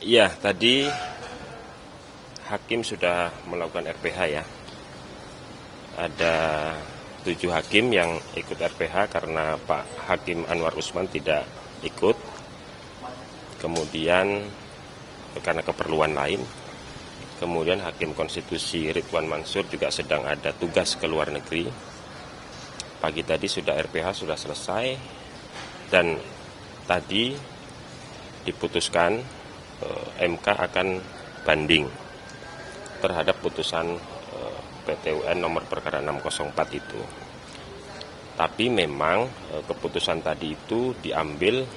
Ya, tadi hakim sudah melakukan RPH ya. Ada 7 hakim yang ikut RPH karena Pak Hakim Anwar Usman tidak ikut. Kemudian karena keperluan lain. Kemudian Hakim Konstitusi Ridwan Mansur juga sedang ada tugas ke luar negeri. Pagi tadi sudah RPH sudah selesai dan tadi diputuskan MK akan banding terhadap putusan PT UN nomor perkara 604 itu. Tapi memang keputusan tadi itu diambil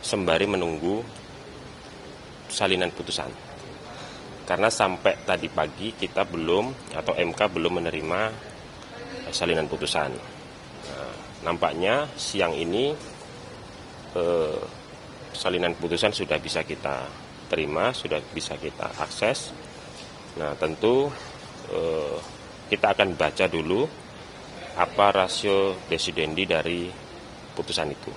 sembari menunggu salinan putusan. Karena sampai tadi pagi kita belum atau MK belum menerima salinan putusan. Nampaknya siang ini salinan putusan sudah bisa kita terima, sudah bisa kita akses. Nah, tentu kita akan baca dulu apa rasio desidendi dari putusan itu.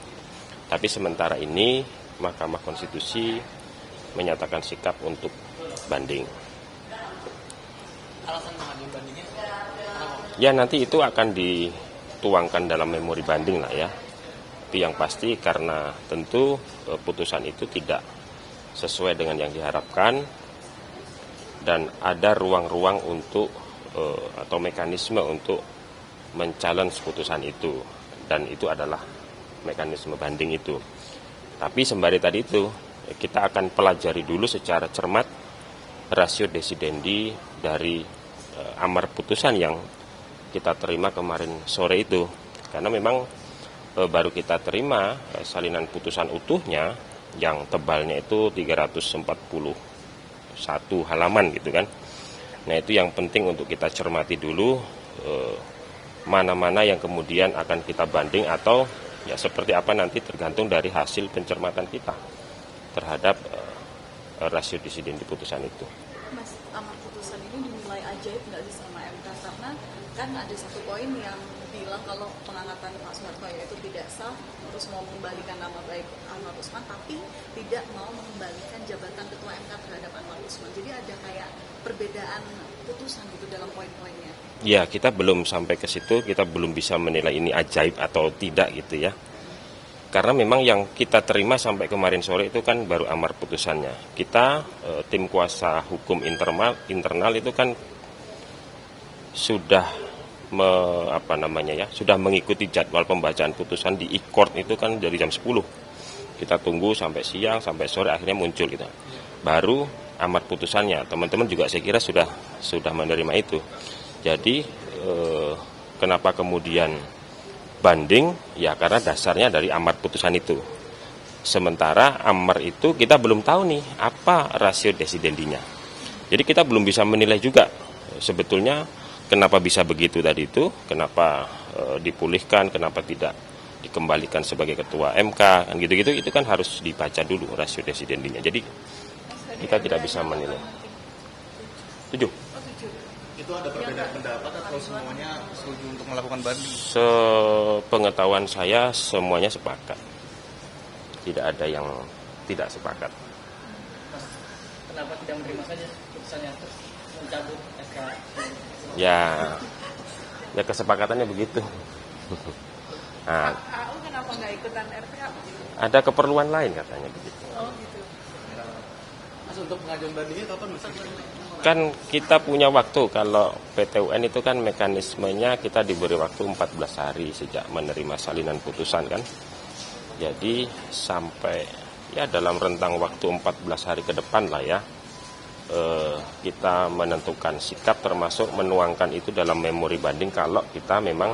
Tapi sementara ini Mahkamah Konstitusi menyatakan sikap untuk banding. Alasan mengajukan bandingnya? Ya, nanti itu akan dituangkan dalam memori banding lah ya. Tapi yang pasti karena tentu putusan itu tidak sesuai dengan yang diharapkan dan ada ruang-ruang untuk atau mekanisme untuk men-challenge putusan itu, dan itu adalah mekanisme banding itu. Tapi sembari tadi itu kita akan pelajari dulu secara cermat rasio desidendi dari amar putusan yang kita terima kemarin sore itu, karena memang baru kita terima salinan putusan utuhnya yang tebalnya itu 341 halaman gitu kan. Nah, itu yang penting untuk kita cermati dulu mana-mana yang kemudian akan kita banding atau ya seperti apa nanti tergantung dari hasil pencermatan kita terhadap rasio desidendi putusan itu. Mas, amar putusan ini dinilai ajaib nggak sih sama MK? Karena kan ada satu poin yang bilang kalau pengangkatan Pak Soeharto itu tidak sah, terus mau mengembalikan nama baik Anwar Usman, tapi tidak mau mengembalikan jabatan Ketua MK terhadap Anwar Usman. Jadi ada kayak perbedaan putusan gitu dalam poin-poinnya. Ya, kita belum sampai ke situ, kita belum bisa menilai ini ajaib atau tidak gitu ya. Karena memang yang kita terima sampai kemarin sore itu kan baru amar putusannya. Kita tim kuasa hukum internal itu kan sudah sudah mengikuti jadwal pembacaan putusan di e-court itu kan dari jam 10. Kita tunggu sampai siang, sampai sore akhirnya muncul gitu. Baru amar putusannya. Teman-teman juga saya kira sudah menerima itu. Jadi kenapa kemudian banding? Ya karena dasarnya dari amar putusan itu. Sementara amar itu kita belum tahu nih apa rasio desidendinya. Jadi kita belum bisa menilai juga sebetulnya kenapa bisa begitu tadi itu, kenapa dipulihkan, kenapa tidak dikembalikan sebagai ketua MK, kan gitu-gitu itu kan harus dibaca dulu rasio desidendinya. Jadi kita tidak bisa menilai. 7. Itu ada perbedaan pendapat atau semuanya setuju untuk melakukan banding? Sepengetahuan saya semuanya sepakat. Tidak ada yang tidak sepakat. Kenapa tidak menerima saja putusannya terus mencabut SK? Ya kesepakatannya begitu. Nah, AU kenapa nggak ikutan RPH? ada keperluan lain katanya begitu. Oh gitu. Mas, untuk pengajuan bandingnya kapan bisa? Kan kita punya waktu, kalau PT UN itu kan mekanismenya kita diberi waktu 14 hari sejak menerima salinan putusan kan. Jadi sampai ya dalam rentang waktu 14 hari ke depan lah ya kita menentukan sikap termasuk menuangkan itu dalam memori banding kalau kita memang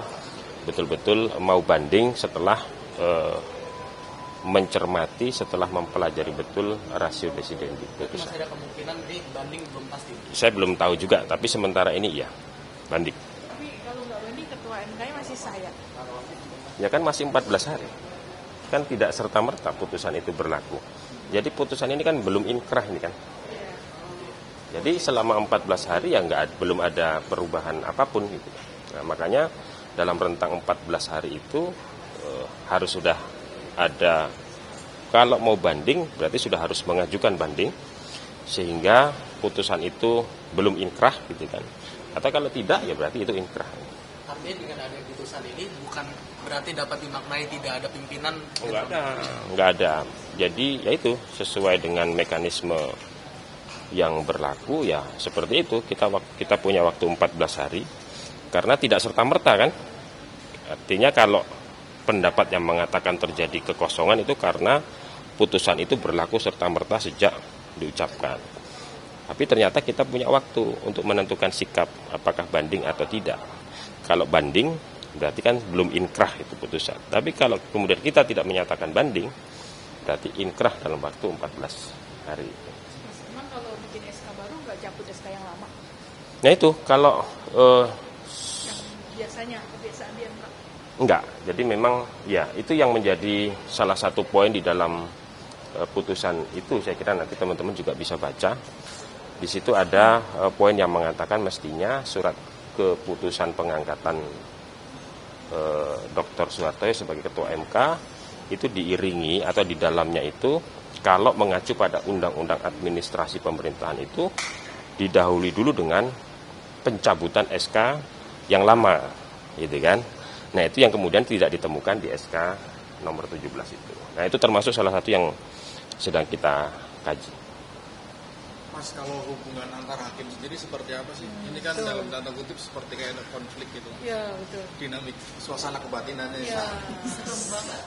betul-betul mau banding setelah mencermati, setelah mempelajari betul rasio desidendi. Masih ada kemungkinan di banding belum pasti? Saya belum tahu juga, tapi sementara ini ya banding. Tapi kalau nggak banding Ketua MK masih saya. Ya kan masih 14 hari. Kan tidak serta-merta putusan itu berlaku. Jadi putusan ini kan belum inkrah ini kan. Jadi selama 14 hari ya belum ada perubahan apapun gitu. Nah, makanya dalam rentang 14 hari itu harus sudah ada, kalau mau banding berarti sudah harus mengajukan banding sehingga putusan itu belum inkrah gitu kan. Atau kalau tidak ya berarti itu inkrah. Artinya dengan adanya putusan ini bukan berarti dapat dimaknai tidak ada pimpinan? Enggak ada. Jadi ya itu sesuai dengan mekanisme yang berlaku ya seperti itu. Kita punya waktu 14 hari karena tidak serta-merta kan. Artinya kalau pendapat yang mengatakan terjadi kekosongan itu karena putusan itu berlaku serta-merta sejak diucapkan. Tapi ternyata kita punya waktu untuk menentukan sikap apakah banding atau tidak. Kalau banding berarti kan belum inkrah itu putusan. Tapi kalau kemudian kita tidak menyatakan banding berarti inkrah dalam waktu 14 hari. Memang kalau bikin SK baru nggak cabut SK yang lama? Nah itu kalau Yang biasanya, kebiasaan dia Pak? enggak. Jadi memang ya itu yang menjadi salah satu poin di dalam putusan itu. Saya kira nanti teman-teman juga bisa baca. Di situ ada poin yang mengatakan mestinya surat keputusan pengangkatan Dr. Soehartoyo sebagai Ketua MK itu diiringi atau di dalamnya itu kalau mengacu pada Undang-Undang Administrasi Pemerintahan itu didahului dulu dengan pencabutan SK yang lama, gitu kan? Nah itu yang kemudian tidak ditemukan di SK nomor 17 itu. Nah itu termasuk salah satu yang sedang kita kaji. Mas, kalau hubungan antar hakim sendiri seperti apa sih? Ini kan dalam tanda kutip seperti kayak ada konflik gitu. Iya, betul. Dinamik suasana kebatinannya. Iya, serem banget.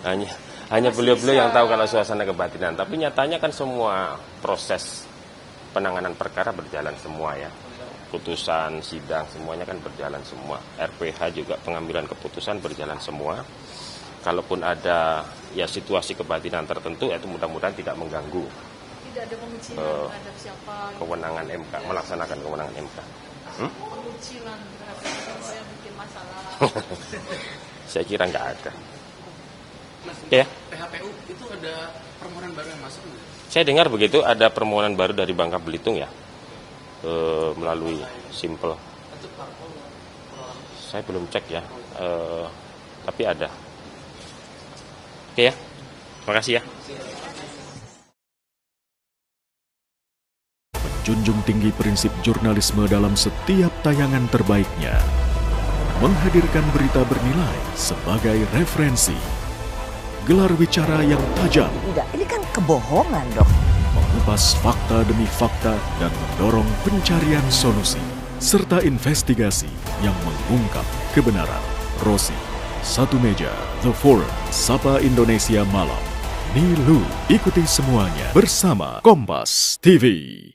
Hanya beliau-beliau yang tahu kalau suasana kebatinan. Tapi nyatanya kan semua proses penanganan perkara berjalan semua ya. Putusan, sidang, semuanya kan berjalan semua. RPH juga pengambilan keputusan berjalan semua. Kalaupun ada ya situasi kebatinan tertentu, itu mudah-mudahan tidak mengganggu Tidak ada pengucilan terhadap siapa? kewenangan MK, melaksanakan kewenangan MK. Pengucilan terhadap siapa yang bikin masalah? Saya kira nggak ada. Mas, Ya. PHPU itu ada permohonan baru yang masuk nggak? Saya dengar begitu ada permohonan baru dari Bangka Belitung ya, melalui Simple. Untuk parpol. Saya belum cek ya, tapi ada. Oke ya, makasih ya. Menjunjung tinggi prinsip jurnalisme dalam setiap tayangan terbaiknya. Menghadirkan berita bernilai sebagai referensi. Gelar bicara yang tajam. Tidak, ini kan kebohongan dok. Mengupas fakta demi fakta dan mendorong pencarian solusi. Serta investigasi yang mengungkap kebenaran. Rosi, Satu Meja, The Forum, Sapa Indonesia Malam. Nilu, ikuti semuanya bersama Kompas TV.